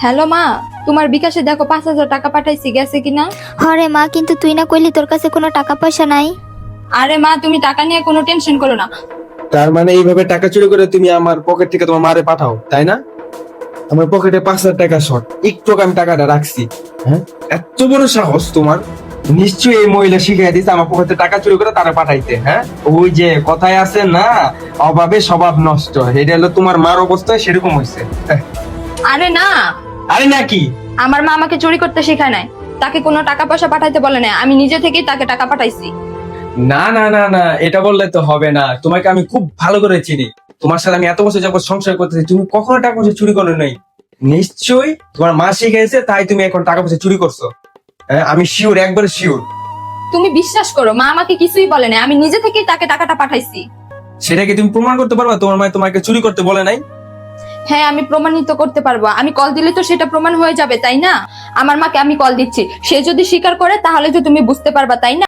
Hello মা, তোমার বিকাশে দেখো 5,000 টাকা পাঠাইছি, গেছে কিনা? হরে মা, কিন্তু তুই না কইলি তোর কাছে কোনো টাকা পয়সা নাই? আরে মা, তুমি টাকা নিয়ে কোনো টেনশন করো না। তার মানে এইভাবে টাকা চুরি করে তুমি আমার পকেট থেকে তোমার মারে পাঠাও, তাই না? আমার পকেটে 5,000 টাকা শর্ট, একটু আগে আমি টাকাটা রাখছি। হ্যাঁ, এত বড় সাহস তোমার! নিশ্চয়ই এই মহিলা শিখিয়ে দিচ্ছে আমার পকেটে টাকা চুরি করে তারা পাঠাইতে। হ্যাঁ, ওই যে কথায় আছে না, অভাবে স্বভাব নষ্ট। এটা হলো তোমার মার অবস্থায় সেরকম হয়েছে। আরে না, আরে নাকি? আমার মা আমাকে চুরি করতে শেখায় নাই, তাকে কোনো টাকা পয়সা পাঠাইতে বলে না, আমি নিজে থেকেই তাকে টাকা পাঠাইছি। না না না না, এটা বললে তো হবে না। তোমাকে আমি খুব ভালো করে চিনি। তোমার সাথে আমি এত বছর যাবত সংসার করতেছি, তুমি কখনো টাকা পয়সা চুরি করো নাই। নিশ্চয়ই তোমার মা শিখেছে, তাই তুমি এখন টাকা পয়সা চুরি করছো। হ্যাঁ, আমি শিওর, একবারে শিওর। তুমি বিশ্বাস করো, মা আমাকে কিছুই বলে না, আমি নিজে থেকেই তাকে টাকাটা পাঠাইছি। সেটা কি তুমি প্রমাণ করতে পারবা তোমার মা তোমাকে চুরি করতে বলে নাই? হ্যাঁ, আমি প্রমাণিত করতে পারবো। আমি কল দিলে তো সেটা প্রমাণ হয়ে যাবে, তাই না? আমার মাকে আমি কল দিচ্ছি, সে যদি স্বীকার করে তাহলে তো তুমি বুঝতে পারবা, তাই না?